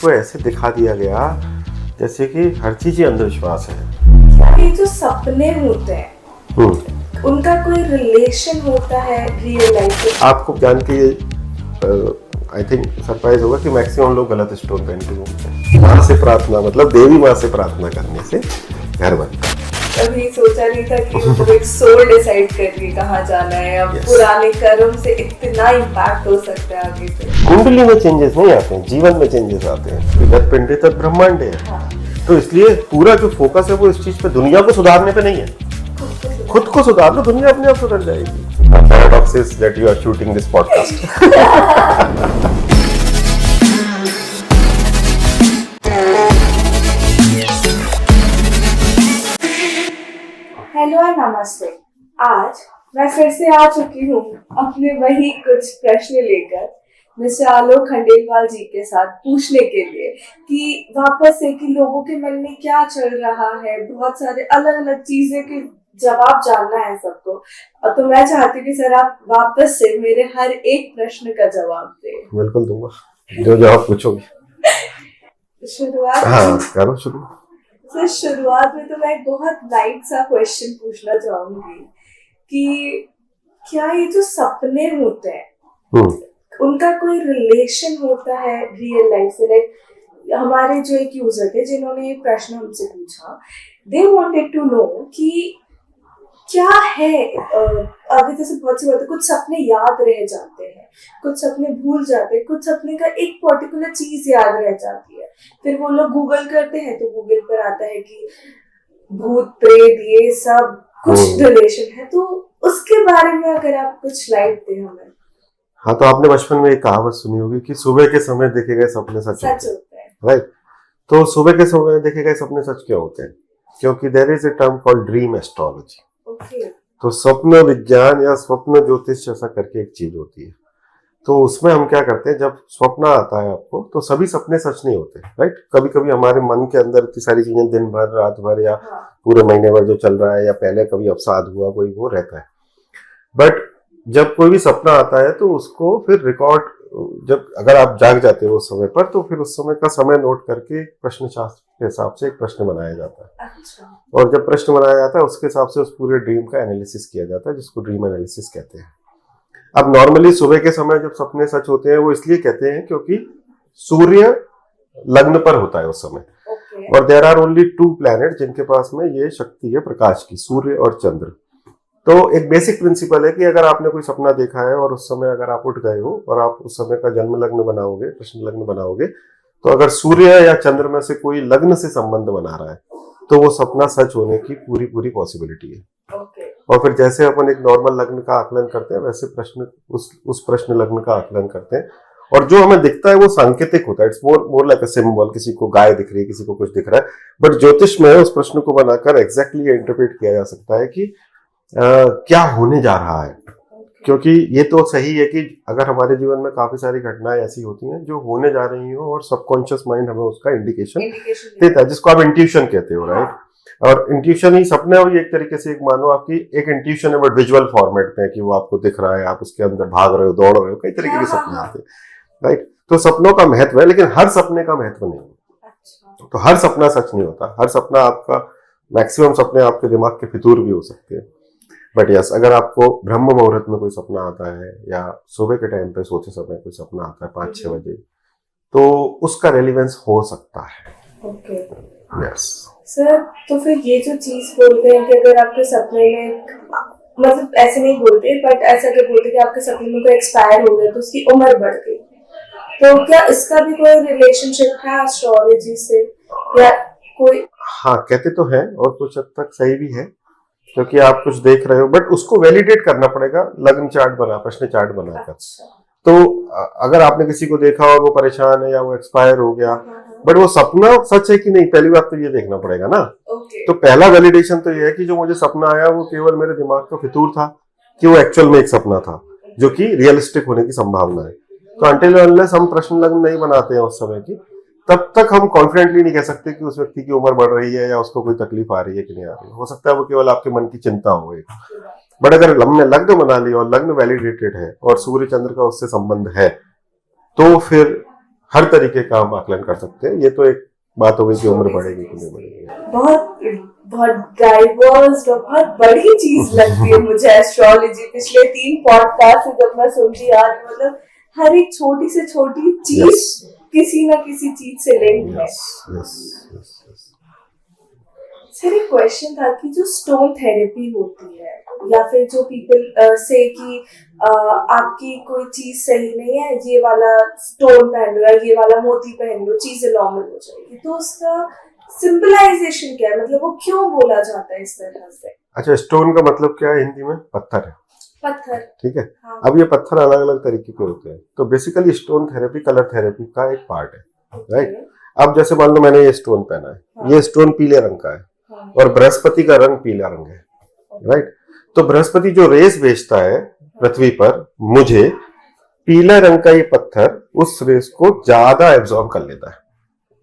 को ऐसे दिखा दिया गया जैसे कि हर चीज ही अंधविश्वास है। ये जो सपने होते हैं उनका कोई रिलेशन होता है रियल लाइफ से? आपको जान के आई थिंक सरप्राइज होगा कि मैक्सिमम लोग गलत स्टोन पहन के घूमते हैं। माँ से प्रार्थना मतलब देवी माँ से प्रार्थना करने से घर बनता है। कभी सोचा नहीं था कि मतलब एक सोल डिसाइड करके कहाँ जाना है या पुराने कर्म से इतना इम्पैक्ट हो सकता है आगे से? कुंडली में चेंजेस नहीं आते हैं, जीवन में चेंजेस आते हैं। जब पिंडी तक ब्रह्मांड है। हाँ। तो इसलिए पूरा जो फोकस है वो इस चीज पे, दुनिया को सुधारने पे नहीं है। खुद को सुधार लो, दुनिया अपने आप सुधर जाएगी। Paradox is that you are shooting this podcast. Hello और नमस्ते। आज मैं फिर से आ चुकी हूँ अपने वही कुछ प्रश्न लेकर मिस्टर आलोक खंडेलवाल जी के साथ पूछने के लिए कि वापस से कि लोगों के मन में क्या चल रहा है, बहुत सारे अलग अलग चीजें के जवाब जानना है सबको। तो मैं चाहती हूँ कि सर आप वापस से मेरे हर एक प्रश्न का जवाब दें। बिल्कुल दूंगा, जो जवाब पूछोगे। शुरुआत हाँ करो शुरू। सर शुरुआत में तो मैं एक बहुत लाइट सा क्वेश्चन पूछना चाहूंगी कि क्या ये जो सपने होते हैं उनका कोई रिलेशन होता है रियल लाइफ से? लाइक हमारे जो एक यूजर थे जिन्होंने ये प्रश्न हमसे पूछा, दे वांटेड टू नो कि क्या है आगे जैसे बहुत सी बातें, कुछ सपने याद रह जाते हैं, कुछ सपने भूल जाते हैं, कुछ सपने का एक पर्टिकुलर चीज याद रह जाती है। फिर वो लोग गूगल करते हैं तो गूगल पर आता है कि भूत प्रेत ये सब कुछ रिलेशन है। तो उसके बारे में अगर आप कुछ लाइट दें हमें। हाँ, तो आपने बचपन में एक कहावत सुनी होगी कि सुबह के समय देखे गए सपने सच होते हैं, राइट? तो सुबह के समय देखे गए सपने सच क्यों होते हैं? क्योंकि there is a term called dream astrology. तो स्वप्न विज्ञान या स्वप्न ज्योतिष ऐसा करके एक चीज होती है। तो उसमें हम क्या करते हैं, जब स्वप्न आता है आपको तो सभी सपने सच नहीं होते, राइट? कभी कभी हमारे मन के अंदर इतनी सारी चीजें दिन भर रात भर या पूरे महीने भर जो चल रहा है या पहले कभी अवसाद हुआ कोई, वो रहता है। बट जब कोई भी सपना आता है तो उसको फिर रिकॉर्ड, जब अगर आप जाग जाते हो उस समय पर तो फिर उस समय का समय नोट करके प्रश्न शास्त्र के हिसाब से एक प्रश्न बनाया जाता है। अच्छा। और जब प्रश्न बनाया जाता है उसके हिसाब से उस पूरे ड्रीम का एनालिसिस किया जाता है, जिसको ड्रीम एनालिसिस कहते हैं। अब नॉर्मली सुबह के समय जब सपने सच होते हैं वो इसलिए कहते हैं क्योंकि सूर्य लग्न पर होता है उस समय। और देयर आर ओनली 2 प्लैनेट जिनके पास में ये शक्ति है प्रकाश की, सूर्य और चंद्र। तो एक बेसिक प्रिंसिपल है कि अगर आपने कोई सपना देखा है और उस समय अगर आप उठ गए हो और आप उस समय का जन्म लग्न बनाओगे, प्रश्न लग्न बनाओगे, तो अगर सूर्य या चंद्र में से कोई लग्न से संबंध बना रहा है तो वो सपना सच होने की पूरी पॉसिबिलिटी है। और फिर जैसे अपन एक नॉर्मल लग्न का आकलन करते हैं वैसे प्रश्न उस प्रश्न लग्न का आकलन करते हैं। और जो हमें दिखता है वो सांकेतिक होता है, it's more like a symbol. किसी को गाय दिख रही है, किसी को कुछ दिख रहा है, बट ज्योतिष में उस प्रश्न को बनाकर एग्जैक्टली इंटरप्रेट किया जा सकता है कि क्या होने जा रहा है। क्योंकि ये तो सही है कि अगर हमारे जीवन में काफी सारी घटनाएं ऐसी होती हैं जो होने जा रही हो और सबकॉन्शियस माइंड हमें उसका इंडिकेशन देता है, जिसको आप इंट्यूशन कहते हो, राइट? और इंट्यूशन ही सपने हुई एक तरीके से, एक मानो आपकी एक इंट्यूशन है बट विजुअल फॉर्मेट में, कि वो आपको दिख रहा है, आप उसके अंदर भाग रहे हो, दौड़ रहे हो, कई तरीके के सपने आते हैं, राइट? तो सपनों का महत्व है, लेकिन हर सपने का महत्व नहीं है। तो हर सपना सच नहीं होता। हर सपना आपका, मैक्सिमम सपने आपके दिमाग के फितूर भी हो सकते हैं। बट यस, अगर आपको ब्रह्म मुहूर्त में कोई सपना आता है या सुबह के टाइम पे सोते समय कोई सपना आता है 5-6 बजे, तो उसका रेलिवेंस हो सकता है। Okay, yes sir. तो फिर ये जो चीज बोलते हैं कि अगर आपके सपने में, मतलब ऐसे नहीं बोलते बट ऐसा क्या बोलते हैं कि आपके सपने में कोई एक्सपायर हो गया तो उसकी उम्र बढ़ गई, तो क्या इसका भी कोई रिलेशनशिप है एस्ट्रोलॉजी से या कोई? हाँ, कहते तो हैं और कुछ हद तक सही भी है, क्योंकि आप कुछ देख रहे हो बट उसको वैलिडेट करना पड़ेगा लग्न चार्ट बना, प्रश्न चार्ट बनाकर। तो अगर आपने किसी को देखा और वो परेशान है या वो एक्सपायर हो गया, बट वो सपना सच है कि नहीं, पहली बात तो ये देखना पड़ेगा ना। तो पहला वैलिडेशन तो ये है कि जो मुझे सपना आया वो केवल मेरे दिमाग का फितूर था कि वो एक्चुअल में एक सपना था जो कि रियलिस्टिक होने की संभावना है। तो अनटिल अनलेस हम प्रश्न लग्न नहीं बनाते हैं उस समय की, तब तक हम कॉन्फिडेंटली नहीं कह सकते कि उस व्यक्ति की उम्र बढ़ रही है या उसको कोई तकलीफ आ रही है कि नहीं आ रही है। हो सकता है वो केवल आपके मन की चिंता हो एक। बट अगर हमने लग्न बना लिया और लग्न वैलिडेटेड है और सूर्य चंद्र का उससे संबंध है, तो फिर हर तरीके का हम आकलन कर सकते हैं। ये तो एक बात हो गई कि उम्र बढ़ेगी कि नहीं बढ़ेगी। बहुत बहुत डाइवर्स और बहुत बड़ी चीज लगती है मुझे एस्ट्रोलॉजी। पिछले 3 पॉडकास्ट से जब मैं सुनती आ रही हूँ, मतलब हर एक छोटी से छोटी चीज किसी ना किसी चीज से लिंक है। सर एक क्वेश्चन था कि जो स्टोन थेरेपी होती है या फिर जो पीपल से कि आपकी कोई चीज सही नहीं है, ये वाला स्टोन पहन लो या ये वाला मोती पहन लो, चीजें नॉर्मल हो जाएगी, तो उसका सिंपलाइजेशन क्या है? मतलब वो क्यों बोला जाता है इस तरह से? अच्छा, स्टोन का मतलब क्या है हिंदी में? पत्थर है। पत्थर, ठीक है। हाँ। अब ये पत्थर अलग अलग तरीके के होते हैं, तो basically stone therapy colour therapy का एक पार्ट है, राइट। अब जैसे मान लो मैंने ये स्टोन पहना है, हाँ। ये स्टोन पीले रंग का है, हाँ। और बृहस्पति का रंग पीला रंग है, राइट। तो बृहस्पति जो रेस भेजता है पृथ्वी पर, मुझे पीला रंग का ये पत्थर उस रेस को ज्यादा एब्जॉर्ब कर लेता है,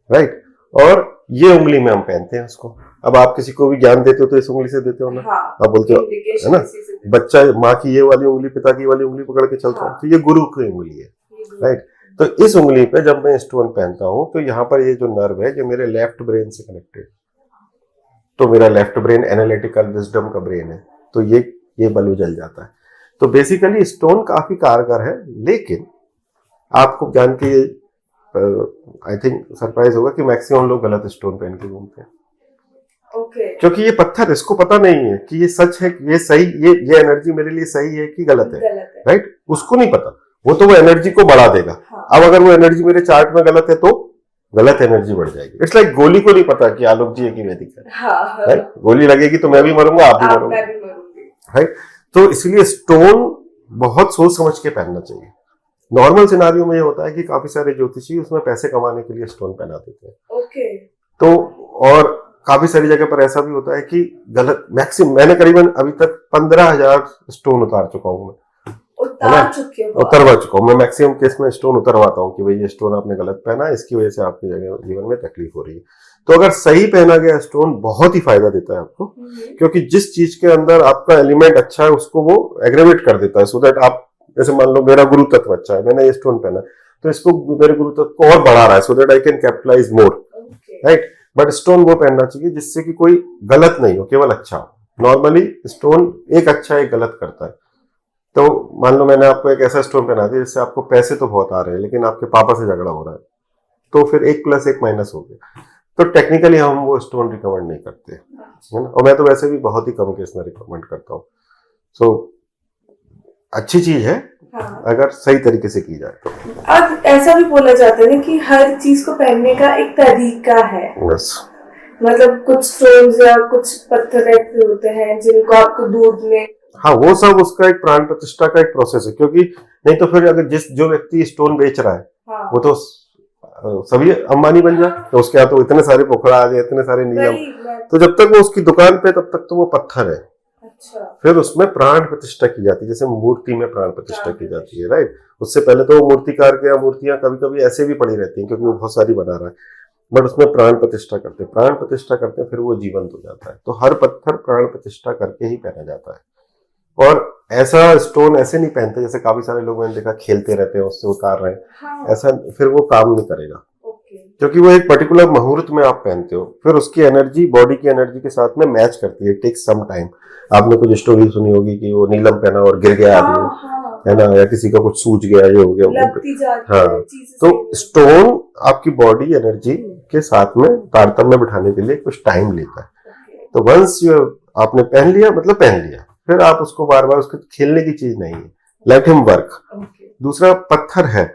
राइट। और ये उंगली में हम पहनते हैं उसको। अब आप किसी को भी ज्ञान देते हो तो इस उंगली से देते हो ना, हाँ, आप बोलते हो, है ना। बच्चा माँ की ये वाली उंगली, पिता की वाली उंगली पकड़ के चलता है, तो ये गुरु की उंगली है, राइट। तो इस उंगली पे जब मैं स्टोन पहनता हूं तो यहाँ पर ये जो नर्व है, ये मेरे लेफ्ट ब्रेन से कनेक्टेड, तो मेरा लेफ्ट ब्रेन एनालिटिकल विजडम का ब्रेन है, तो ये बल्ब जल जाता है। तो बेसिकली स्टोन काफी कारगर है, लेकिन आपको जान के आई थिंक सरप्राइज होगा कि मैक्सिमम लोग गलत स्टोन पहन के घूमते हैं। क्योंकि ये पत्थर, इसको पता नहीं है कि ये सच है, ये सही, ये एनर्जी मेरे लिए सही है कि गलत है, राइट। उसको नहीं पता, वो तो वो एनर्जी को बढ़ा देगा। हाँ। अब अगर वो एनर्जी मेरे चार्ट में गलत है तो गलत एनर्जी बढ़ जाएगी। इट्स लाइक गोली को नहीं पता कि आलोक जी है कि वैदिक है, हाँ। राइट। गोली लगेगी तो मैं भी मरूंगा, आप भी मरोगे, राइट। तो इसलिए स्टोन बहुत सोच समझ के पहनना चाहिए। नॉर्मल सिनारियो में ये होता है कि काफी सारे ज्योतिषी उसमें पैसे कमाने के लिए स्टोन पहना देते हैं। ओके। तो और काफी सारी जगह पर ऐसा भी होता है कि गलत, मैक्सिमम मैंने करीबन अभी तक 15,000 स्टोन उतार चुका हूँ मैं, उतरवा चुका हूँ मैं। मैक्सिमम केस में स्टोन उतरवाता हूँ कि भाई ये स्टोन आपने गलत पहना है, इसकी वजह से आपके जीवन में तकलीफ हो रही है। तो अगर सही पहना गया स्टोन बहुत ही फायदा देता है आपको, क्योंकि जिस चीज के अंदर आपका एलिमेंट अच्छा है उसको वो एग्रीवेट कर देता है, सो दैट आप, जैसे मान लो मेरा गुरु तत्व अच्छा है, मैंने ये स्टोन पहना तो इसको मेरे गुरु तत्व को और बढ़ा रहा है, so that I can capitalise more, right. But stone वो पहनना चाहिए जिससे कि कोई गलत नहीं हो, केवल अच्छा हो। नॉर्मली स्टोन एक अच्छा एक गलत करता है। तो मान लो मैंने आपको एक ऐसा स्टोन पहना दिया जिससे आपको पैसे तो बहुत आ रहे हैं, लेकिन आपके पापा से झगड़ा हो रहा है, तो फिर 1 + 1 - हो गया। तो टेक्निकली हम वो स्टोन रिकमेंड नहीं करते, है ना। और मैं तो वैसे भी बहुत ही कम केस में रिकमेंड करता हूँ। सो अच्छी चीज है, हाँ। अगर सही तरीके से की जाए तो। अब ऐसा भी बोला जाता है कि हर चीज को पहनने का एक तरीका है, बस। मतलब कुछ स्टोन्स या कुछ पत्थर ऐसे होते हैं जिनको आपको दूध में, हाँ, वो सब उसका एक प्राण प्रतिष्ठा का एक प्रोसेस है। क्योंकि नहीं तो फिर अगर जो व्यक्ति स्टोन बेच रहा है, हाँ। वो तो सभी अंबानी बन जाए, तो उसके यहाँ तो इतने सारे पोखरा आ जाए, इतने सारे नियम, तो जब तक वो उसकी दुकान पे, तब तक तो वो पत्थर है। अच्छा। फिर उसमें प्राण प्रतिष्ठा की जाती है, जैसे मूर्ति में प्राण प्रतिष्ठा की जाती है, राइट। उससे पहले तो मूर्तिकार के यहाँ मूर्तियां कभी कभी ऐसे भी पड़ी रहती हैं क्योंकि वो बहुत सारी बना रहा है, बट उसमें प्राण प्रतिष्ठा करते हैं, प्राण प्रतिष्ठा करते हैं, फिर वो जीवंत हो जाता है। तो हर पत्थर प्राण प्रतिष्ठा करके ही पहना जाता है। और ऐसा स्टोन ऐसे नहीं पहनते जैसे काफी सारे लोग मैंने देखा खेलते रहते हैं, उससे उतार रहे हैं, हाँ। ऐसा फिर वो काम नहीं करेगा, क्योंकि वो एक पर्टिकुलर मुहूर्त में आप पहनते हो, फिर उसकी एनर्जी बॉडी की एनर्जी के साथ में मैच करती है। Takes some time. आपने कुछ स्टोरी सुनी होगी कि वो नीलम पहना और गिर गया आदमी, हाँ। है ना, या किसी का कुछ सूज गया, ये हो गया, हाँ। तो स्टोन आपकी बॉडी एनर्जी के साथ में तारतम्य बिठाने के लिए कुछ टाइम लेता है। तो वंस आपने पहन लिया, मतलब पहन लिया, फिर आप उसको बार बार, उसके खेलने की चीज नहीं है, लेट हिम वर्क। दूसरा पत्थर है,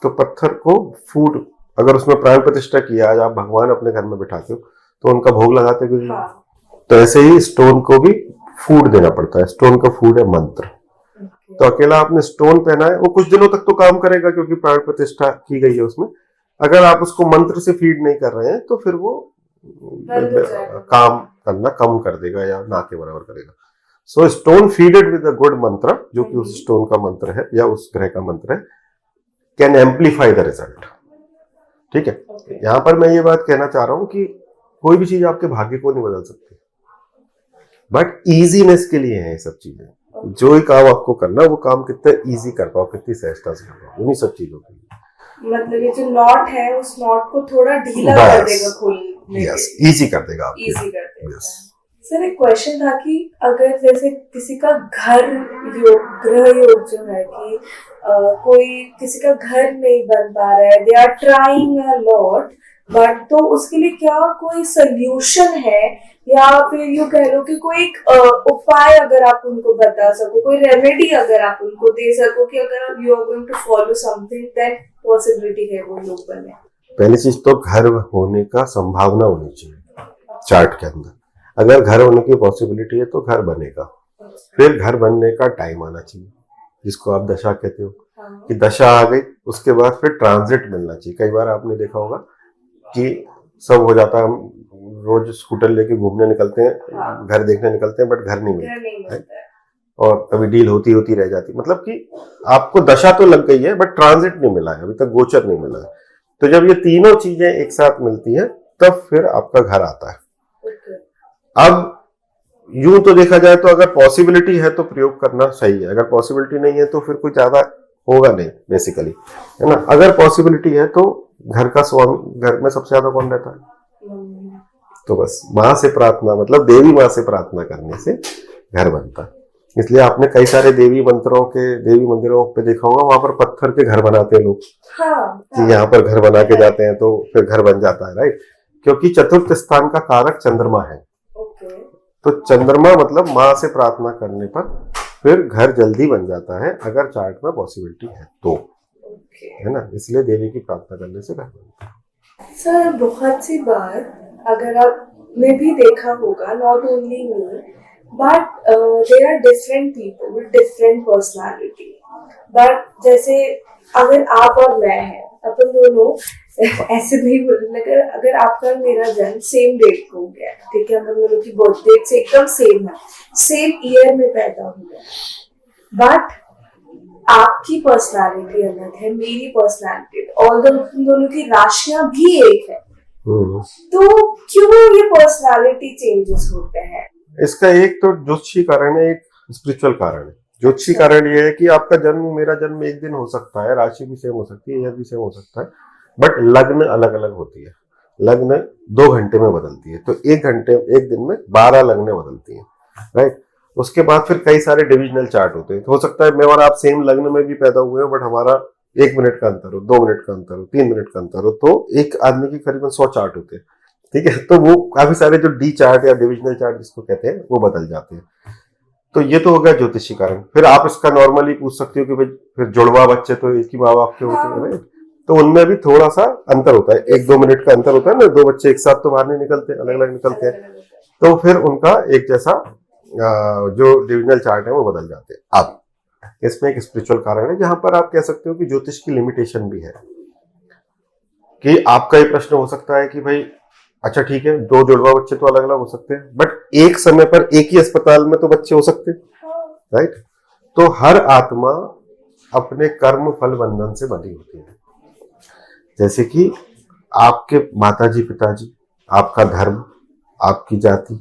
तो पत्थर को फूड, अगर उसमें प्राण प्रतिष्ठा किया, आज आप भगवान अपने घर में बिठाते हो तो उनका भोग लगाते हो, हाँ। तो ऐसे ही स्टोन को भी फूड देना पड़ता है। स्टोन का फूड है मंत्र। तो अकेला आपने स्टोन पहना है, वो कुछ दिनों तक तो काम करेगा क्योंकि प्राण प्रतिष्ठा की गई है उसमें। अगर आप उसको मंत्र से फीड नहीं कर रहे हैं तो फिर वो काम करना कम कर देगा या ना के बराबर करेगा। सो stone feeded with a good मंत्र, जो कि उस स्टोन का मंत्र है या उस ग्रह का मंत्र है, कैन एम्पलीफाई द रिजल्ट। ठीक है। यहाँ पर मैं ये बात कहना चाह रहा हूं कि कोई भी चीज आपके भाग्य को नहीं बदल सकती, बट इजीनेस के लिए है ये सब चीजें। जो ही काम आपको करना, वो काम कितना इजी कर पाओ, कितनी सहजता से कर पाओ, उन्हीं सब चीजों के लिए। मतलब ये जो नॉट है उस नॉट को थोड़ा ढीला कर देगा खोलने यस, इजी कर देगा आपके लिए। इजी कर देगा। सर एक क्वेश्चन था कि अगर जैसे किसी का घर योग गृह योग जो है कि कोई किसी का घर नहीं बन पा रहा है, they are trying a lot, but तो उसके लिए क्या कोई सोल्यूशन है, या फिर यूँ कह लो कि कोई एक उपाय अगर आप उनको बता सको, कोई रेमेडी अगर आप उनको दे सको कि अगर आप you are going to follow something then possibility है वो योग बने। पहली चीज तो घर होने का संभावना होनी चाहिए चार्ट के अंदर। अगर घर होने की पॉसिबिलिटी है तो घर बनेगा। फिर घर बनने का टाइम आना चाहिए, जिसको आप दशा कहते हो कि दशा आ गई, उसके बाद फिर ट्रांजिट मिलना चाहिए। कई बार आपने देखा होगा कि सब हो जाता है, हम रोज स्कूटर लेके घूमने निकलते हैं, घर देखने निकलते हैं, बट घर नहीं मिलता है, और कभी डील होती होती रह जाती। मतलब कि आपको दशा तो लग गई है बट ट्रांजिट नहीं मिला है, अभी तक गोचर नहीं मिला है। तो जब ये तीनों चीजें एक साथ मिलती हैं तब फिर आपका घर आता है। अब यूं तो देखा जाए तो अगर पॉसिबिलिटी है तो प्रयोग करना सही है, अगर पॉसिबिलिटी नहीं है तो फिर कुछ ज्यादा होगा नहीं बेसिकली, है ना। अगर पॉसिबिलिटी है तो घर का स्वामी, घर में सबसे ज्यादा कौन रहता है, तो बस माँ से प्रार्थना, मतलब देवी माँ से प्रार्थना करने से घर बनता है। इसलिए आपने कई सारे देवी मंदिरों पे देखा होगा, वहां पर पत्थर के घर बनाते हैं लोग, कि यहाँ पर घर बना के जाते हैं तो फिर घर बन जाता है, राइट। क्योंकि चतुर्थ स्थान का कारक चंद्रमा है, तो चंद्रमा मतलब माँ से प्रार्थना करने पर फिर घर जल्दी बन जाता है, अगर चार्ट में पॉसिबिलिटी है तो, है ना। इसलिए देवी की प्रार्थना करने से घर बनता है। सर बहुत सी बार अगर आपने भी देखा होगा, not only me but there are different people with different personality, but जैसे अगर आप और मैं हैं, अपन दोनों ऐसे नहीं बोलने, अगर आपका मेरा जन्म सेम डेट को हो गया, ठीक है, हम दोनों की बर्थ डेट से एकदम सेम है, सेम ईयर में पैदा हुआ, बट आपकी पर्सनालिटी अलग है, मेरी पर्सनालिटी, और दोनों की राशियां भी एक है, तो क्यों ये पर्सनालिटी चेंजेस होते हैं? इसका एक तो ज्योतिषी कारण है, एक स्पिरिचुअल कारण है। ज्योतिषी कारण ये है कि आपका जन्म मेरा जन्म एक दिन हो सकता है, राशि भी सेम हो सकती है, ईयर भी सेम हो सकता है, बट लग्न अलग अलग होती है। लग्न 2 घंटे में बदलती है, तो एक दिन में 12 लग्नें बदलती हैं, राइट। उसके बाद फिर कई सारे डिविजनल चार्ट होते हैं। तो हो सकता है मैं और आप सेम लग्न में भी पैदा हुए हो, बट हमारा 1 मिनट का अंतर हो, 2 मिनट का अंतर हो, 3 मिनट का अंतर हो, तो एक आदमी की करीबन 100 चार्ट होते हैं, ठीक है। तो वो काफी सारे जो डी चार्ट या डिविजनल चार्ट जिसको कहते हैं वो बदल जाते हैं। तो ये तो हो गया ज्योतिषी कारण। फिर आप इसका नॉर्मली पूछ सकते हो कि भाई फिर जुड़वा बच्चे तो एक ही माँ बाप के होते हैं, राइट। तो उनमें भी थोड़ा सा अंतर होता है, 1-2 मिनट का अंतर होता है ना, 2 बच्चे एक साथ तो बाहर नहीं निकलते, अलग अलग निकलते हैं, तो फिर उनका एक जैसा जो डिविजनल चार्ट है वो बदल जाते हैं। अब इसमें एक स्पिरिचुअल कारण है, जहां पर आप कह सकते हो कि ज्योतिष की लिमिटेशन भी है, कि आपका ये प्रश्न हो सकता है कि भाई अच्छा ठीक है, 2 जुड़वा बच्चे तो अलग अलग हो सकते हैं, बट एक समय पर एक ही अस्पताल में तो बच्चे हो सकते हैं, राइट। तो हर आत्मा अपने कर्म फल बंधन से बंधी होती है। जैसे कि आपके माताजी पिताजी, आपका धर्म, आपकी जाति,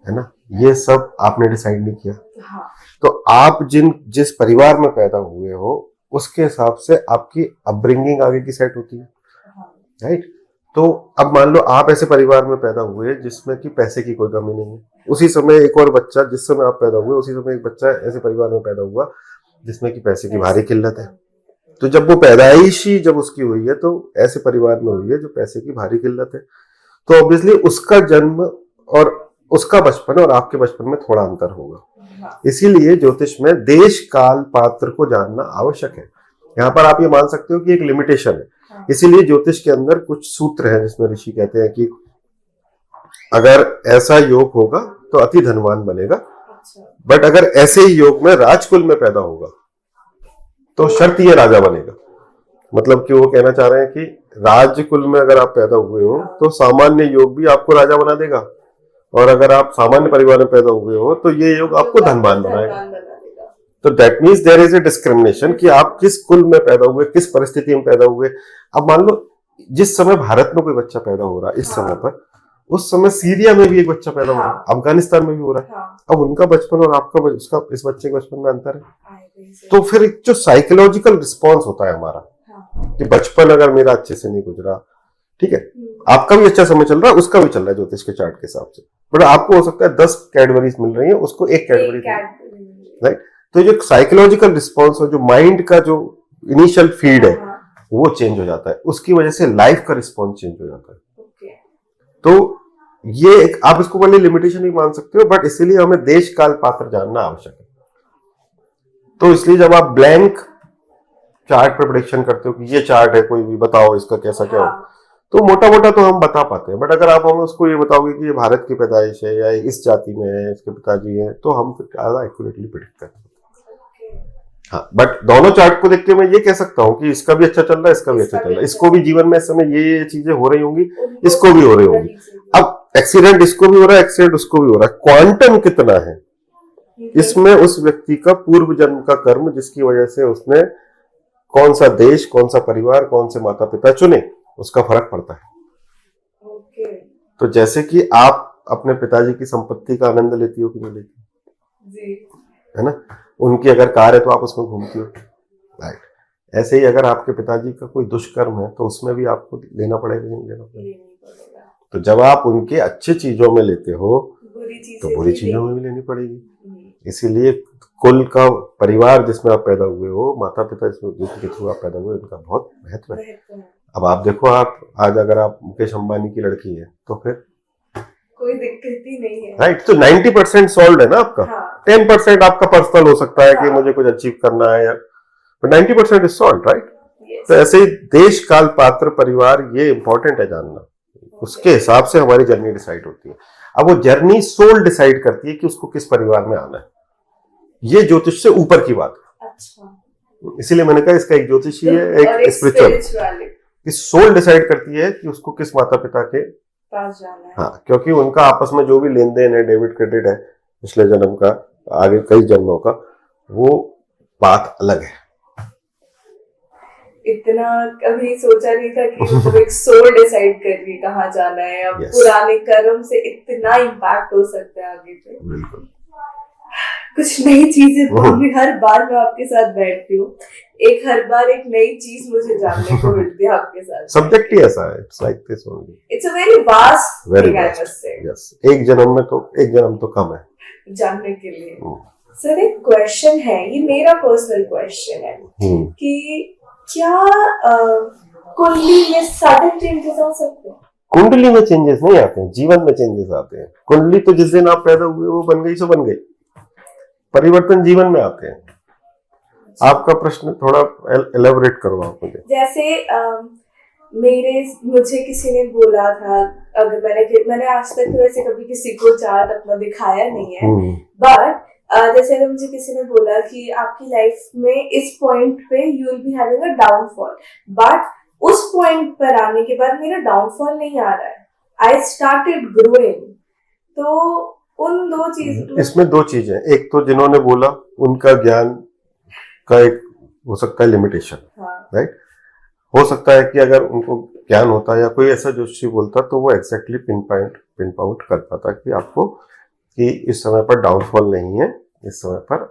है ना, ये सब आपने डिसाइड नहीं किया। तो आप जिस परिवार में पैदा हुए हो उसके हिसाब से आपकी अपब्रिंगिंग आगे की सेट होती है, राइट। तो अब मान लो आप ऐसे परिवार में पैदा हुए जिसमें कि पैसे की कोई कमी नहीं है, उसी समय एक और बच्चा, जिस समय आप पैदा हुए उसी समय एक बच्चा ऐसे परिवार में पैदा हुआ जिसमें कि पैसे की भारी किल्लत है। तो जब वो पैदाइश ही जब उसकी हुई है तो ऐसे परिवार में हुई है जो पैसे की भारी किल्लत है, तो ऑब्वियसली उसका जन्म और उसका बचपन और आपके बचपन में थोड़ा अंतर होगा। इसीलिए ज्योतिष में देश काल पात्र को जानना आवश्यक है। यहाँ पर आप ये मान सकते हो कि एक लिमिटेशन है। इसीलिए ज्योतिष के अंदर कुछ सूत्र हैं जिसमें ऋषि कहते हैं कि अगर ऐसा योग होगा तो अति धनवान बनेगा, बट अगर ऐसे ही योग में राजकुल में पैदा होगा तो शर्त ये राजा बनेगा। मतलब कि वो कहना चाह रहे हैं कि राजकुल में अगर आप पैदा हुए हो तो सामान्य योग भी आपको राजा बना देगा, और अगर आप सामान्य परिवार में पैदा हुए हो तो ये योग आपको धनवान बनाएगा। तो that means there is a discrimination कि आप किस कुल में पैदा हुए, किस परिस्थिति में पैदा हुए। अब मान लो जिस समय भारत में कोई बच्चा पैदा हो रहा है इस समय पर, उस समय सीरिया में भी एक बच्चा पैदा हो रहा है, अफगानिस्तान में भी हो रहा है। अब उनका बचपन और आपका इस बच्चे के बचपन में अंतर है। तो फिर जो साइकोलॉजिकल रिस्पॉन्स होता है हमारा, कि बचपन अगर मेरा अच्छे से नहीं गुजरा, ठीक है, आपका भी अच्छा समय चल रहा है, उसका भी चल रहा है ज्योतिष के चार्ट के हिसाब से, बट आपको हो सकता है 10 कैडबरीज मिल रही है, उसको एक कैडबरी, राइट। तो जो साइकोलॉजिकल रिस्पॉन्स और जो माइंड का जो इनिशियल फीड है वो चेंज हो जाता है, उसकी वजह से लाइफ का रिस्पॉन्स चेंज हो जाता है। तो ये एक आप इसको बड़ी लिमिटेशन भी मान सकते हो, बट इसीलिए हमें देश काल पात्र जानना आवश्यक है। तो इसलिए जब आप ब्लैंक चार्ट पर प्रेडिक्शन करते हो कि ये चार्ट है, कोई भी बताओ इसका कैसा क्या हो, तो मोटा मोटा तो हम बता पाते हैं, बट अगर आप हमें उसको ये बताओगे कि ये भारत की पैदाइश है या इस जाति में है, इसके पिताजी हैं, तो हम फिर ज्यादा एक्यूरेटली प्रेडिक्ट करते हैं। हाँ, बट दोनों चार्ट को देख के मैं ये कह सकता हूँ कि इसका भी अच्छा चल रहा है, इसका भी अच्छा चल रहा है, इसको भी जीवन में इस समय ये चीजें हो रही होंगी, इसको भी हो रही होंगी। अब एक्सीडेंट इसको भी हो रहा है, एक्सीडेंट उसको भी हो रहा है, क्वांटम कितना है इसमें उस व्यक्ति का पूर्व जन्म का कर्म, जिसकी वजह से उसने कौन सा देश, कौन सा परिवार, कौन से माता पिता चुने, उसका फर्क पड़ता है। तो जैसे कि आप अपने पिताजी की संपत्ति का आनंद लेती हो कि नहीं लेती, है ना, उनकी अगर कार है तो आप उसमें घूमती हो, राइट। ऐसे ही अगर आपके पिताजी का कोई दुष्कर्म है तो उसमें भी आपको लेना पड़ेगा, नहीं लेना पड़ेगा। तो जब आप उनके अच्छे चीजों में लेते हो तो बुरी चीजों में भी लेनी पड़ेगी। इसीलिए कुल का परिवार जिसमें आप पैदा हुए हो, माता पिता जिसके थ्रू आप पैदा हुए, उनका बहुत महत्व है। अब आप देखो, आप आज अगर आप मुकेश अंबानी की लड़की है तो फिर कोई दिक्कत ही नहीं है, राइट। तो 90% सॉल्व है ना आपका। हाँ। 10% आपका पर्सनल हो सकता है कि मुझे कुछ अचीव करना है, बट 90% इज सॉल्व, राइट। तो ऐसे ही देश काल पात्र परिवार ये इंपॉर्टेंट है जानना, उसके हिसाब से हमारी जर्नी डिसाइड होती है। अब वो जर्नी सोल डिसाइड करती है कि उसको किस परिवार में आना है, ये ज्योतिष से ऊपर की बात है। अच्छा। इसीलिए मैंने कहा इसका एक ज्योतिषी है, एक स्पिरिचुअल, कि सोल डिसाइड करती है कि उसको किस माता पिता के पास जाना है। हाँ, क्योंकि उनका आपस में जो भी लेन देन है, डेबिट क्रेडिट है पिछले जन्म का, आगे कई जन्मों का, वो बात अलग है। इतना कभी सोचा नहीं था कि तो एक सोल डिसाइड करके कहाँ जाना है। अब पुराने कर्म से इतना इम्पैक्ट हो सकता है आगे पे। बिल्कुल, कुछ नई चीजें हर बार मैं आपके साथ बैठती हूँ, हर बार एक नई चीज मुझे जानने को मिलती है आपके साथ। सब्जेक्ट ही ऐसा है, it's like this only, it's a very vast thing, I must say. Yes, एक जन्म तो कम है जानने के लिए। सर, एक क्वेश्चन है, ये मेरा पर्सनल क्वेश्चन है कि क्या कुंडली में सडन चेंजेस आ सकते हैं? कुंडली में चेंजेस नहीं आते हैं, जीवन में चेंजेस आते हैं। कुंडली तो जिस दिन आप पैदा हुए वो बन गई सो बन गई, परिवर्तन जीवन में आते हैं। आपका प्रश्न थोड़ा एलेबोरेट करो आप मुझे। जैसे मुझे किसी ने बोला था, अगर मैंने आज तक तो वैसे कभी किसी को चार्ट अपना दिखाया नहीं है, बट जैसे अगर मुझे किसी ने बोला कि आपकी लाइफ में इस पॉइंट पे you will be having a downfall, but उस पॉइंट पर आने के बाद मेरा डाउनफॉल नहीं आ रहा है, आई स्टार्टेड ग्रोइंग। तो उन दो चीज, इसमें दो चीजें, एक तो जिन्होंने बोला उनका ज्ञान का एक हो सकता है लिमिटेशन, राइट। हो सकता है कि अगर उनको ज्ञान होता या कोई ऐसा ज्योतिषी बोलता तो वो एग्जैक्टली पिन आउट कर पाता कि आपको कि इस समय पर डाउनफॉल नहीं है, इस समय पर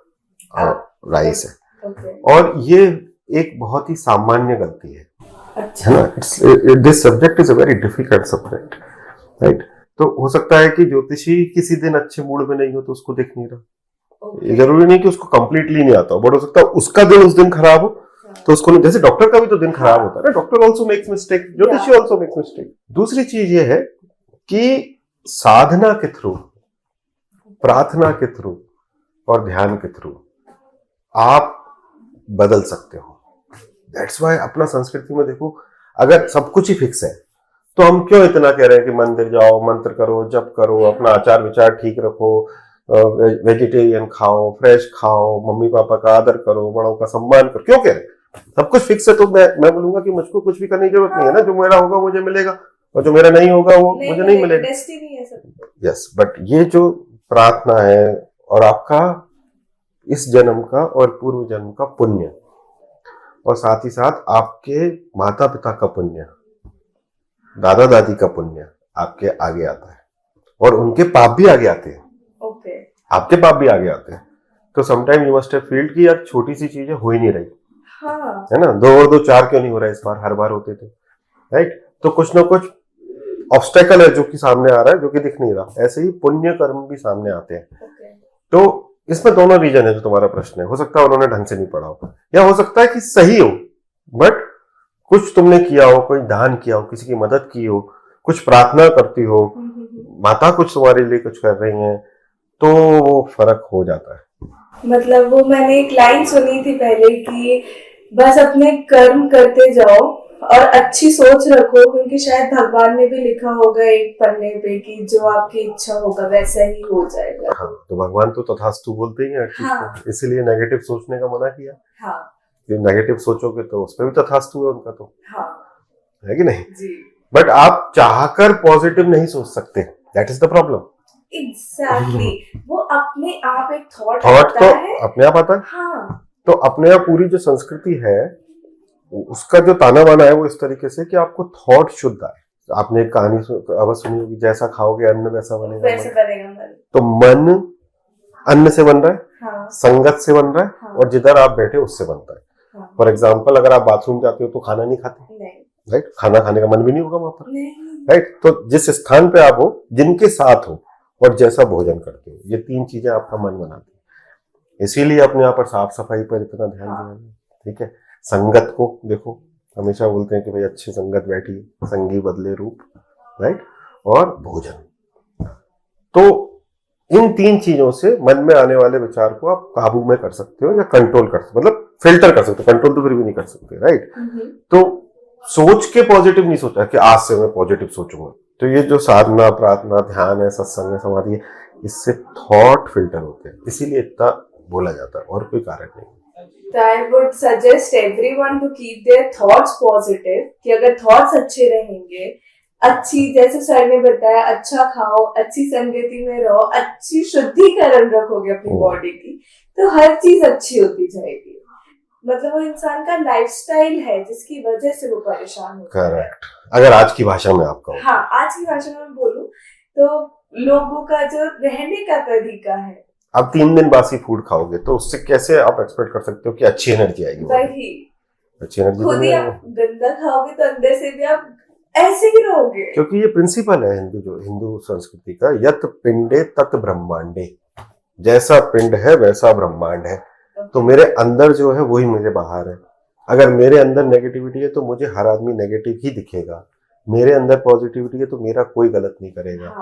राइज है। और ये एक बहुत ही सामान्य गलती है, है ना। This subject is a very difficult subject, right. तो हो सकता है कि ज्योतिषी किसी दिन अच्छे मूड में नहीं हो तो उसको देख नहीं रहा, जरूरी नहीं कि उसको कंप्लीटली नहीं आता हो, बट हो सकता है उसका दिन उस दिन खराब हो तो उसको नहीं, जैसे डॉक्टर का भी तो दिन खराब होता है ना, डॉक्टर ऑल्सो मेक्स मिस्टेक, ज्योतिषी ऑल्सो मेक्स मिस्टेक। दूसरी चीज ये है कि साधना के थ्रू, प्रार्थना के थ्रू और ध्यान के थ्रू आप बदल सकते हो। दैट्स वाई अपना संस्कृति में देखो, अगर सब कुछ ही फिक्स है तो हम क्यों इतना कह रहे हैं कि मंदिर जाओ, मंत्र करो, जप करो, अपना आचार विचार ठीक रखो, वेजिटेरियन खाओ, फ्रेश खाओ, मम्मी पापा का आदर करो, बड़ों का सम्मान करो, क्यों कह रहे हैं? सब कुछ फिक्स है तो मैं बोलूंगा कि मुझको कुछ भी करने की जरूरत नहीं है ना, जो मेरा होगा मुझे मिलेगा और जो मेरा नहीं होगा वो मुझे नहीं मिलेगा। यस, बट ये जो प्रार्थना है और आपका इस जन्म का और पूर्व जन्म का पुण्य, और साथ ही साथ आपके माता पिता का पुण्य, दादा दादी का पुण्य आपके आगे आता है, और उनके पाप भी आगे आते हैं। आपके पाप भी आगे आते हैं। तो sometime you must have field कि यार छोटी सी चीजें हो ही नहीं रही, हाँ है ना, 2 और 2 4 क्यों नहीं हो रहा है इस बार, हर बार होते थे, राइट। तो कुछ ना कुछ ऑब्स्टेकल है जो कि सामने आ रहा है, जो कि दिख नहीं रहा। ऐसे ही पुण्य कर्म भी सामने आते हैं। okay. तो इसमें दोनों रीजन है जो तुम्हारा प्रश्न है। हो सकता है उन्होंने ढंग से नहीं पढ़ा हो, या हो सकता है कि सही हो, बट कुछ तुमने किया हो, कोई दान किया हो, किसी की मदद की हो, कुछ प्रार्थना करती हो, माता कुछ तुम्हारे लिए कुछ कर रही हैं, तो वो फर्क हो जाता है। मतलब वो मैंने एक लाइन सुनी थी पहले कि बस अपने कर्म करते जाओ और अच्छी सोच रखो, क्योंकि शायद भगवान ने भी लिखा होगा एक पन्ने पे कि जो आपकी इच्छा होगा वैसा ही हो जाएगा। हाँ, तो भगवान तो तथास्तु बोलते ही हैं। हाँ, इसीलिए नेगेटिव सोचने का मना किया। हाँ, नेगेटिव सोचोगे तो उसमें भी तथास्तु है उनका, तो हाँ, है कि नहीं जी। बट आप चाहकर पॉजिटिव नहीं सोच सकते, that is the problem. Exactly वो अपने आप एक थॉट तो अपने आप आता है। हाँ, तो अपने आप पूरी जो संस्कृति है उसका जो ताना बाना है वो इस तरीके से कि आपको थॉट शुद्ध आए। आपने एक कहानी अवश्य सुनी होगी, जैसा खाओगे अन्न वैसा बनेगा मन। तो मन अन्न से बन रहा है, हाँ, संगत से बन रहा है, हाँ, और जिधर आप बैठे उससे बनता है। हाँ, फॉर एग्जाम्पल, अगर आप बाथरूम जाते हो तो खाना नहीं खाते, राइट, खाना खाने का मन भी नहीं होगा वहां पर, राइट। तो जिस स्थान पे आप हो, जिनके साथ हो और जैसा भोजन करते हो, ये 3 चीजें आपका मन बनाती है। इसीलिए अपने यहाँ पर साफ सफाई पर इतना ध्यान देना, ठीक है। संगत को देखो, हमेशा बोलते हैं कि भाई अच्छी संगत बैठी, संगी बदले रूप, राइट, और भोजन। तो इन 3 चीजों से मन में आने वाले विचार को आप काबू में कर सकते हो या कंट्रोल कर सकते हो, मतलब फिल्टर कर सकते हो, कंट्रोल तो फिर भी नहीं कर सकते, राइट। तो सोच के पॉजिटिव नहीं सोचा कि आज से मैं पॉजिटिव सोचूंगा। तो ये जो साधना, प्रार्थना, ध्यान है, सत्संग है, समाधि है, इससे थॉट फिल्टर होते हैं, इसीलिए इतना बोला जाता है, और कोई कारण नहीं। So I would suggest everyone to keep their thoughts positive, कि अगर thoughts अच्छे रहेंगे, अच्छी, जैसे सर ने बताया, अच्छा खाओ, अच्छी संगति में रहो, अच्छी शुद्धिकरण रखोगे अपनी बॉडी की, तो हर चीज अच्छी होती जाएगी। मतलब वो इंसान का लाइफस्टाइल है जिसकी वजह से वो परेशान होता है। करेक्ट। अगर आज की भाषा में आप कहो, हाँ, आज की भाषा में बोलूं तो लोगों का जो रहने का तरीका है, आप 3 दिन बासी फूड खाओगे तो उससे कैसे आप एक्सपेक्ट कर सकते हो कि अच्छी एनर्जी आएगी? वही अच्छी एनर्जी खुद ही आप गंदा खाओगे तो अंदर से भी आप ऐसे ही रहोगे। क्योंकि ये प्रिंसिपल है हिंदू संस्कृति का, यत पिंडे तत् ब्रह्मांडे, जैसा पिंड है वैसा ब्रह्मांड है। तो मेरे अंदर जो है वही मेरे बाहर है। अगर मेरे अंदर नेगेटिविटी है तो मुझे हर आदमी नेगेटिव ही दिखेगा, मेरे अंदर पॉजिटिविटी है तो मेरा कोई गलत नहीं करेगा,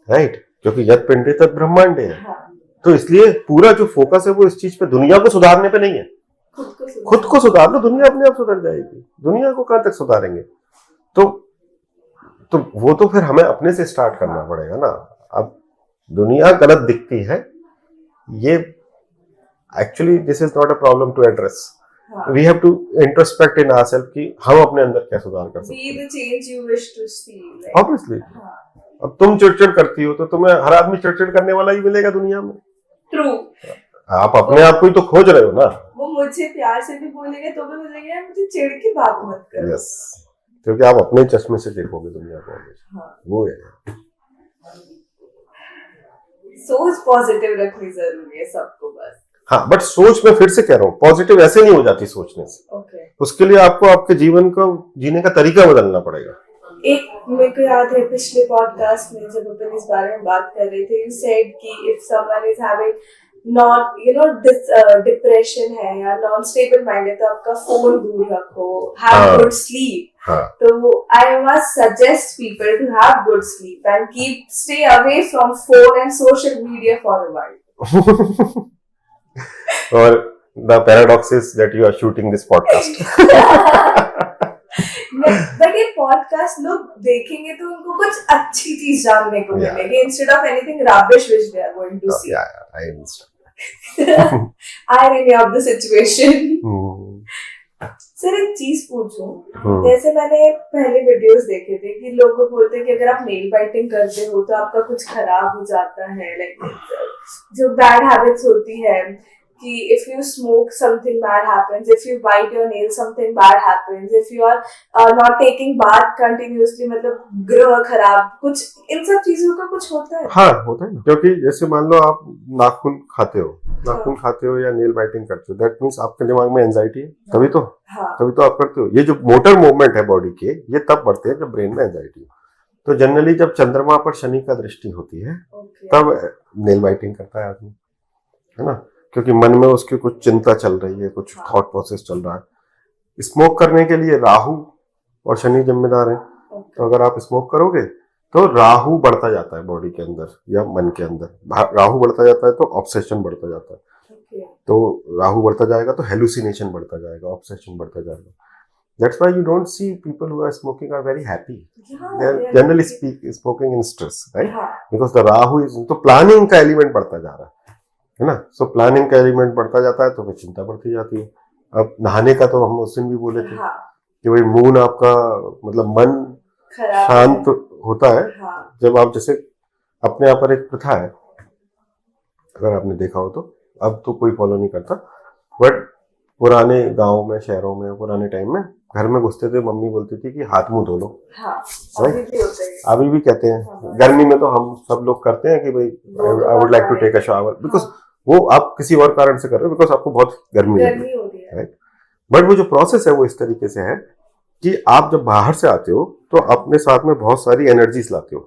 राइट, क्योंकि यत पिंडे तत् ब्रह्मांडे है। तो इसलिए पूरा जो फोकस है वो इस चीज पे, दुनिया को सुधारने पे नहीं है। खुद को सुधार लो, दुनिया अपने आप सुधर जाएगी। दुनिया को कहां तक सुधारेंगे? तो वो तो फिर हमें अपने से स्टार्ट करना पड़ेगा ना। अब दुनिया गलत दिखती है, ये actually this is not a problem to address. We have to introspect in ourselves कि हम अपने अंदर क्या सुधार कर सकते हैं। Be the change you wish to see, obviously. अब तुम चिड़चिड़ करती हो तो तुम्हें हर आदमी चिड़चिड़ करने वाला ही मिलेगा दुनिया में। ट्रू। आप अपने आप को ही तो खोज रहे हो ना। वो मुझे प्यार से भी बोलेंगे तो भी बोलेंगे यार मुझे चिढ़ की बात मत करो। यस, क्योंकि आप अपने चश्मे से देखोगे दुनिया को। वो है, सोच पॉजिटिव रखनी जरूरी है सबको बस। हाँ, बट सोच में फिर से कह रहा हूँ, पॉजिटिव ऐसे नहीं हो जाती सोचने से। उसके लिए आपको आपके जीवन को जीने का तरीका बदलना पड़ेगा। एक मेरे को याद है पिछले पॉडकास्ट में जब अपन इस बारे में बात कर रहे थे, यू सेड कि if someone is having not depression है या नॉन स्टेबल माइंड है तो आपका फोन दूर रखो, हैव गुड स्लीप। तो I must suggest people to have good sleep and stay away from phone and social media for a while. और the paradox is that you are shooting this podcast. But ये podcast लोग देखेंगे तो उनको कुछ अच्छी चीज जानने को मिलेगी instead of anything rubbish which they are going to see. I understand. Irony of the situation. Sir एक चीज पूछूं, जैसे मैंने पहले वीडियोस देखे थे कि लोग बोलते हैं कि अगर आप नेल बाइटिंग करते हो तो आपका कुछ खराब हो जाता है, लाइक जो बैड हैबिट्स होती है कि if you smoke something bad happens, if you bite your nail something bad happens, if you are not taking bath continuously मतलब ग्रह खराब, कुछ इन सब चीजों का कुछ होता है? हाँ होता है ना, क्योंकि जैसे मान लो आप नाखून खाते हो या नेल बाइटिंग करते हो, दैट मीन्स आपके दिमाग में एंजाइटी है, तभी तो आप करते हो। ये जो मोटर मूवमेंट है बॉडी के, ये तब बढ़ते हैं जब ब्रेन में एंजाइटी हो। तो जनरली जब चंद्रमा पर शनि का दृष्टि होती है तब नेल बाइटिंग करता है आदमी, है ना, क्योंकि मन में उसकी कुछ चिंता चल रही है, कुछ थॉट प्रोसेस चल रहा है। स्मोक करने के लिए राहु और शनि जिम्मेदार हैं। तो अगर आप स्मोक करोगे तो राहु बढ़ता जाता है बॉडी के अंदर या मन के अंदर। राहु बढ़ता जाता है तो ऑब्सेशन बढ़ता जाता है। तो राहु बढ़ता जाएगा तो हेलुसिनेशन बढ़ता जाएगा, ऑब्सेशन बढ़ता जाएगा। That's why you don't see people who are smoking are very happy. They are generally smoking in stress, right? Because the Rahu is, तो प्लानिंग का एलिमेंट बढ़ता जा रहा है ना। सो प्लानिंग का एलिमेंट बढ़ता जाता है तो फिर चिंता बढ़ती जाती है। अब नहाने का तो हम उस दिन भी बोले थे कि भाई मून आपका मतलब मन शांत होता है जब आप, जैसे अपने यहाँ पर एक प्रथा है, अगर आपने देखा हो तो, अब तो कोई फॉलो नहीं करता, बट पुराने गांव में, शहरों में, पुराने टाइम में घर में घुसते थे, मम्मी बोलती थी कि हाथ मुंह धो लो। अभी भी कहते हैं। गर्मी में तो हम सब लोग करते हैं कि भाई I would like to take a shower, because वो आप किसी और कारण से कर रहे हो, बिकॉज आपको बहुत गर्मी होती है, राइट। बट वो जो प्रोसेस है वो इस तरीके से है कि आप जब बाहर से आते हो तो अपने साथ में बहुत सारी एनर्जीज लाते हो,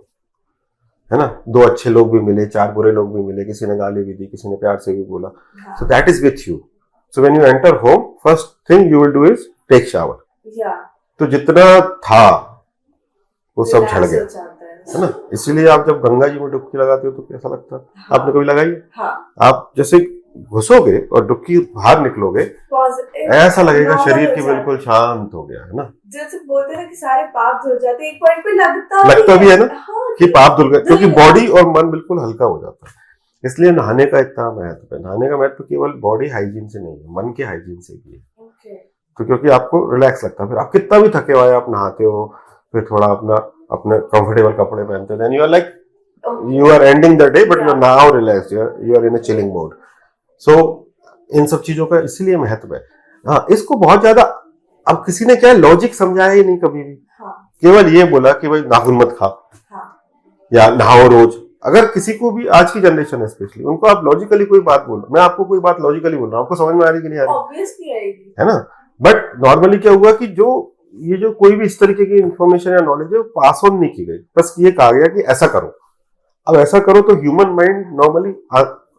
है ना। 2 अच्छे लोग भी मिले, 4 बुरे लोग भी मिले, किसी ने गाली भी दी, किसी ने प्यार से भी बोला, so that is with you. So when you enter home, first thing you will do is take shower. तो जितना था वो सब झड़ गया, है ना। इसीलिए आप जब गंगा जी में डुबकी लगाते हो तो कैसा लगता है? आपने कभी लगाई? आप जैसे घुसोगे और डुबकी बाहर निकलोगे, ऐसा लगेगा शरीर की बिल्कुल शांत हो गया, है ना। जैसे बोलते हैं कि सारे पाप धुल जाते हैं, एक पॉइंट पे लगता भी है ना कि पाप धुल गए, क्योंकि बॉडी और मन बिल्कुल हल्का हो जाता है। इसलिए नहाने का इतना महत्व है। नहाने का महत्व केवल बॉडी हाइजीन से नहीं है, मन के हाइजीन से भी है। तो क्योंकि आपको रिलैक्स लगता है, फिर आप कितना भी थके हुए आप नहाते हो, फिर थोड़ा अपने कंफर्टेबल कपड़े पहनते हो, then you are like you are ending the day but you are now relaxed, you are in a chilling mode. So इन सब चीजों का इसलिए महत्व है। हाँ, इसको बहुत ज्यादा अब किसी ने क्या लॉजिक समझाया ही नहीं कभी भी। केवल ये बोला कि भाई नाखून मत खा या नहाओ रोज। अगर किसी को भी, आज की जनरेशन है स्पेशली, उनको आप लॉजिकली कोई बात बोलो, मैं आपको कोई बात लॉजिकली बोल रहा हूँ, आपको समझ में आ रही कि नहीं आ रही? ऑब्वियसली आएगी, है ना। बट नॉर्मली क्या हुआ कि जो कोई भी इस तरीके की इंफॉर्मेशन या नॉलेज है वो पास ऑन नहीं की गई, बस ये कहा गया कि ऐसा करो। अब ऐसा करो तो ह्यूमन माइंड नॉर्मली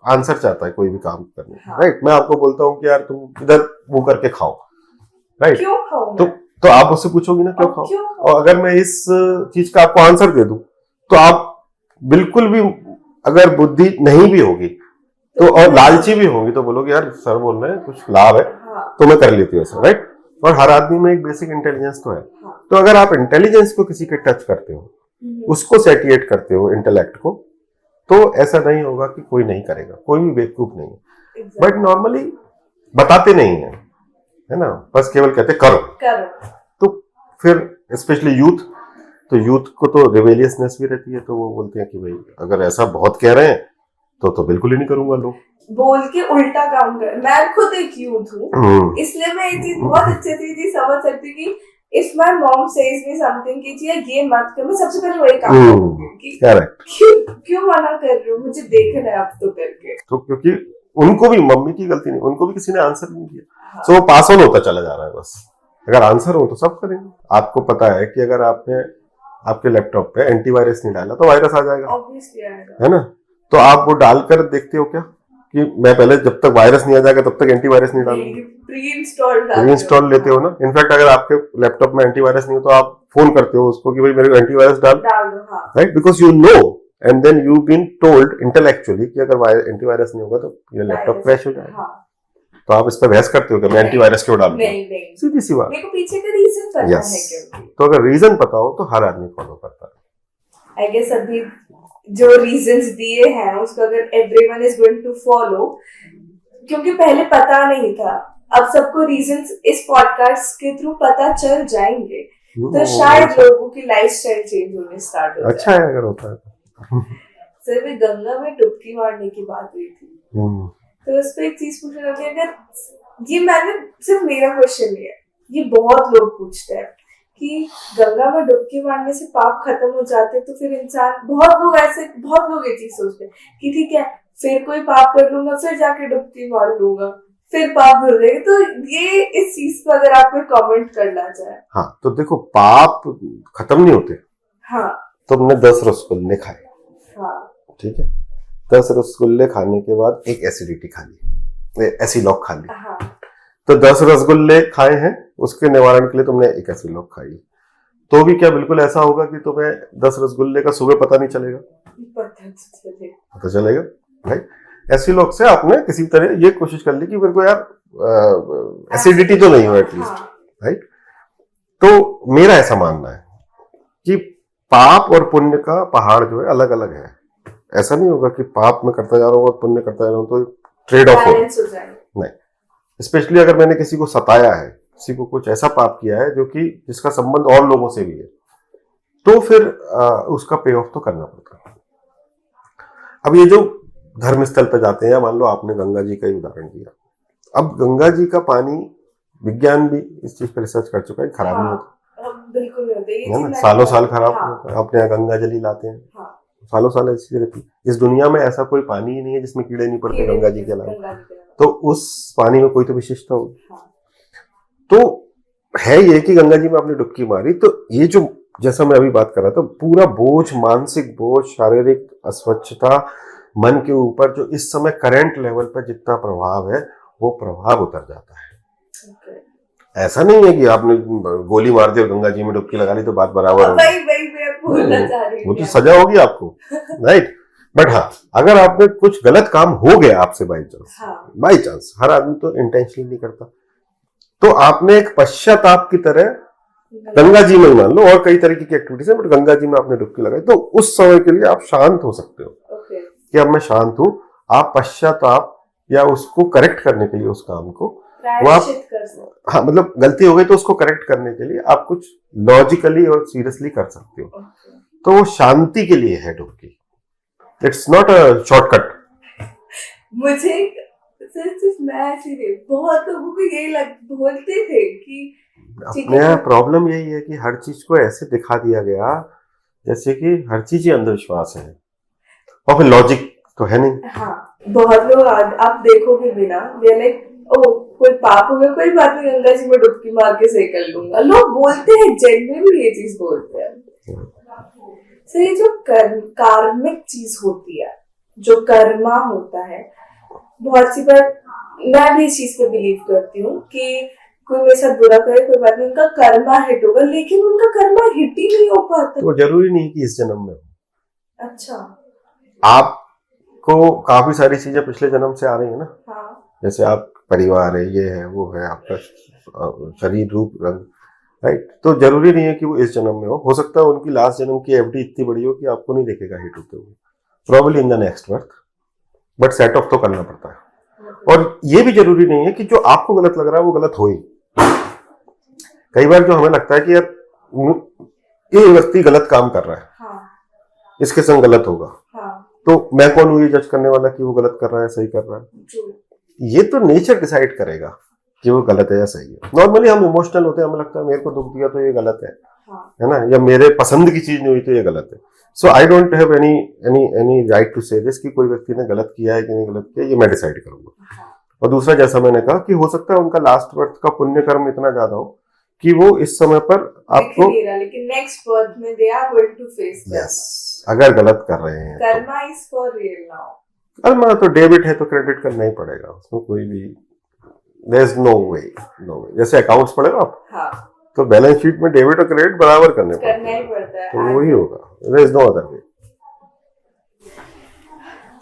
आंसर चाहता है कोई भी काम करने, राइट। मैं आपको बोलता हूँ कि यार तुम इधर मुंह करके खाओ, राइट। क्यों खाओ? तो आप मुझसे पूछोगी ना क्यों खाओ, और अगर मैं इस चीज का आपको आंसर दे दूं तो आप बिल्कुल भी, अगर बुद्धि नहीं भी होगी तो और लालची भी होगी तो बोलोगे यार सर बोल रहे हैं कुछ लाभ है तो मैं कर लेती हूँ ऐसा, राइट। और हर आदमी में एक बेसिक इंटेलिजेंस तो है। तो अगर आप इंटेलिजेंस को किसी के टच करते हो, उसको सेटिएट करते हो, इंटेलेक्ट को, तो ऐसा नहीं होगा कि कोई नहीं करेगा, कोई भी बेवकूफ नहीं है। बट नॉर्मली बताते नहीं है, है ना, बस केवल कहते करो। तो फिर स्पेशली यूथ, तो यूथ को तो रिबेलियसनेस भी रहती है, तो वो बोलते हैं कि भाई अगर ऐसा बहुत कह रहे हैं तो बिल्कुल ही नहीं करूंगा, लोग बोल के उल्टा काम कर। मैं खुद एक यूथ हूँ, इसलिए मैं ये चीज बहुत अच्छे से समझ सकती हूँ कि if my mom says me something कि ये मत कर, मैं सबसे पहले वही काम करूंगी कि क्यों मना कर रहे हो, मुझे देखना है अब तो करके। तो क्योंकि उनको भी, मम्मी की गलती नहीं, उनको भी किसी ने आंसर नहीं दिया, सो वो पास ऑन होता चला जा रहा है। बस अगर आंसर हो तो सब करेंगे। आपको पता है कि अगर आपने आपके लैपटॉप पे एंटीवायरस नहीं डाला तो वायरस आ जाएगा, ऑब्वियसली आएगा, है ना। तो आप वो डालकर देखते हो क्या कि मैं पहले जब तक वायरस नहीं आ जाएगा तब तक एंटीवायरस नहीं डालूंगा, प्री इंस्टॉल लेते हो ना। इनफैक्ट अगर आपके लैपटॉप में एंटीवायरस नहीं हो तो आप फोन करते हो उसको कि भाई मेरे को एंटीवायरस डाल दो, right, because you know and then you been told intellectually कि अगर एंटीवायरस नहीं होगा तो ये लैपटॉप क्रैश हो जाएगा। तो आप इस पर बहस करते हो कि मैं एंटीवायरस क्यों डालूं? सीधी सी बात, मेरे को पीछे का रीजन पता है क्यों। तो अगर रीजन पता हो तो हर आदमी फॉलो करता है। आई गेस अभी जो रीजंस दिए हैं उसको अगर everyone is going to follow, क्योंकि पहले पता नहीं था, अब सबको रीजंस इस पॉडकास्ट के थ्रू पता चल जाएंगे, तो शायद लोगों की लाइफस्टाइल चेंज होने स्टार्ट हो जाए। अच्छा है अगर होता है तो। सर भी गंगा में डुबकी मारने की बात हुई थी, तो उस पर एक चीज पूछना होगी, अगर ये मैंने सिर्फ मेरा क्वेश्चन नहीं है, ये बहुत लोग पूछते हैं कि गंगा में डुबकी मारने से पाप खत्म हो जाते, तो फिर इंसान, बहुत लोग ये चीज सोचते हैं कि ठीक है फिर कोई पाप कर लूंगा, फिर जाके डुबकी मार लूंगा, फिर पाप धुल जाएगा। तो ये इस चीज पर अगर आप कोई कमेंट करना चाहे। हाँ, तो देखो पाप खत्म नहीं होते। हाँ, तुमने 10 रसगुल्ले खाए, हाँ, ठीक है, 10 रसगुल्ले खाने के बाद एक एसिडिटी खा ली, एसिलॉक खा ली। हाँ, तो 10 रसगुल्ले खाए हैं, उसके निवारण के लिए तुमने एक एसिलॉक खाई, तो भी क्या बिल्कुल ऐसा होगा कि तुम्हें 10 रसगुल्ले का सुबह पता नहीं चलेगा? पता चलेगा भाई। एसिलॉक से आपने किसी तरह ये कोशिश कर ली कि मेरे को यार एसिडिटी तो नहीं हो एटलीस्ट, राइट। तो मेरा ऐसा मानना है कि पाप और पुण्य का पहाड़ जो है अलग अलग है। ऐसा नहीं होगा कि पाप में करता जा रहा हूँ और पुण्य करता जा रहा हूँ तो ट्रेड ऑफ हो नहीं। स्पेशली अगर मैंने किसी को सताया है, किसी को कुछ ऐसा पाप किया है जो कि जिसका संबंध और लोगों से भी है, तो फिर उसका पे ऑफ तो करना पड़ता है। अब ये जो धर्म स्थल पर जाते हैं, मान लो आपने गंगा जी का ही उदाहरण दिया, अब गंगा जी का पानी, विज्ञान भी इस चीज पर रिसर्च कर चुका है, खराब नहीं होता, बिल्कुल नहीं होता, है ना, सालों साल खराब नहीं होता। अपने यहाँ गंगा जल ही लाते हैं, सालों साल ऐसी रहती है। इस दुनिया में ऐसा कोई पानी ही नहीं है जिसमें कीड़े नहीं पड़ते गंगा जी के अलावा, तो उस पानी में कोई तो विशेषता होगी। तो है ये कि गंगा जी में आपने डुबकी मारी, तो ये जो, जैसा मैं अभी बात कर रहा था, पूरा बोझ, मानसिक बोझ, शारीरिक अस्वच्छता, मन के ऊपर जो इस समय करंट लेवल पर जितना प्रभाव है, वो प्रभाव उतर जाता है। ऐसा नहीं है कि आपने गोली मार दी और गंगा जी में डुबकी लगा ली तो बात बराबर होगी, वो तो सजा होगी आपको, राइट। बट हाँ, अगर आपने कुछ गलत काम हो गया आपसे बाई चांस, हर आदमी तो इंटेंशनली नहीं करता, तो आपने एक पश्चाताप की तरह गंगा जी में मान लो, और कई तरीके की एक्टिविटीज है, बट गंगा जी में आपने डुबकी लगाई, तो उस समय के लिए आप शांत हो सकते हो कि अब मैं शांत हूं। आप पश्चाताप या उसको करेक्ट करने के लिए उस काम को वो आप, हाँ मतलब गलती हो गई तो उसको करेक्ट करने के लिए आप कुछ लॉजिकली और सीरियसली कर सकते हो। तो वो शांति के लिए है डुबकी, इट्स नॉट अ शॉर्टकट। मुझे बहुत लोगों को यही बोलते थे कि अपने यहाँ प्रॉब्लम यही है कि हर चीज को ऐसे दिखा दिया गया जैसे कि हर चीज ही अंधविश्वास है, और फिर लॉजिक तो है नहीं। हाँ, बहुत लोग आप देखोगे बिना कोई पाप हो गया, कोई बात नहीं, गंगा जी में डुबकी मार के सही कर लूंगा, लोग बोलते हैं, जेन्युइनली ये चीज बोलते हैं। तो ये जो कार्मिक चीज होती है, जो कर्मा होता है, बहुत सी बार मैं भी इस चीज पे बिलीव करती हूँ कि कोई मेरे साथ बुरा करे, कोई बात नहीं, उनका कर्मा हिट होगा, लेकिन उनका कर्मा हिट ही नहीं हो पाता। तो जरूरी नहीं कि इस जन्म में। अच्छा, आपको काफी सारी चीजें पिछले जन्म से आ रही है ना। हाँ। जैसे आप परिवार है, ये है, वो है, आपका शरीर, रूप, रंग, राइट। तो जरूरी नहीं है कि वो इस जन्म में हो सकता है उनकी लास्ट जन्म की एफडी इतनी बड़ी हो कि आपको नहीं देखेगा हिट होते हुए, probably in the next birth, but set of तो करना पड़ता है। और ये भी जरूरी नहीं है कि जो आपको गलत लग रहा है वो गलत हो ही। कई बार जो हमें लगता है कि यार ये व्यक्ति गलत काम कर रहा है, हाँ, इसके संग गलत होगा, हाँ, तो मैं कौन हूं ये जज करने वाला कि वो गलत कर रहा है सही कर रहा है? ये तो नेचर डिसाइड करेगा कि वो गलत है या सही है। नॉर्मली हम इमोशनल होते हैं, हमें लगता है मेरे को दुख दिया तो ये गलत है, हाँ, है ना, या मेरे पसंद की चीज नहीं हुई तो ये गलत है। So I don't have any right to say this कि कोई व्यक्ति ने गलत किया है कि नहीं गलत किया, ये मैं डिसाइड करूंगा। हाँ। और दूसरा, जैसा मैंने कहा कि हो सकता है उनका लास्ट बर्थ का पुण्य कर्म इतना ज्यादा हो कि वो इस समय पर आपको, लेकिन नेक्स्ट बर्थ में they are going to face, yes, अगर गलत कर रहे हैं, karma is for real now. Karma तो डेबिट है तो क्रेडिट करना ही पड़ेगा, उसमें कोई भी देयर इज नो वे। जैसे अकाउंट्स पढ़े आप, हाँ, तो बैलेंस शीट में डेबिट और क्रेडिट बराबर करना ही पड़ता है, तो वही होगा, there is no other way.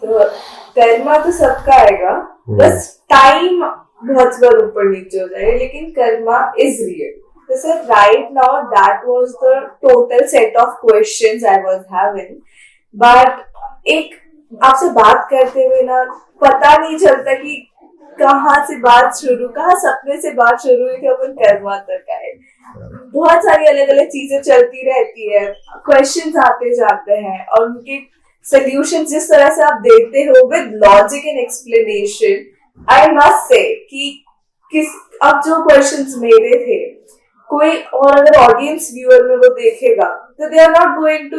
तो कर्मा तो सबका आएगा, बस टाइम बहुत बार ऊपर नीचे हो जाएगा, लेकिन Karma is real. So right now that was the total set of questions I was having, but एक आपसे बात करते हुए ना पता नहीं चलता कि कहाँ से बात शुरू, कहाँ सपने से बात शुरू हुई थी अपन कर्मा तक आए। बहुत सारी अलग अलग चीजें चलती रहती है, क्वेश्चंस आते जाते हैं, और उनके सोल्यूशन जिस तरह से आप देते हो with logic and explanation, I must say कि अब जो क्वेश्चंस मेरे थे, कोई और अगर ऑडियंस व्यूअर में वो देखेगा तो they are not going to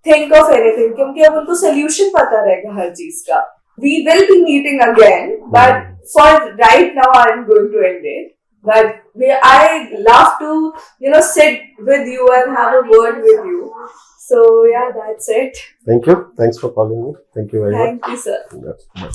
think of anything, क्योंकि अब उनको सोल्यूशन पता रहेगा हर चीज का. We will be meeting again, but for right now, I'm going to end it. But I love to sit with you and have a word with you. So yeah, that's it. Thank you. Thanks for calling me. Thank you very much. Thank you, sir. Bye.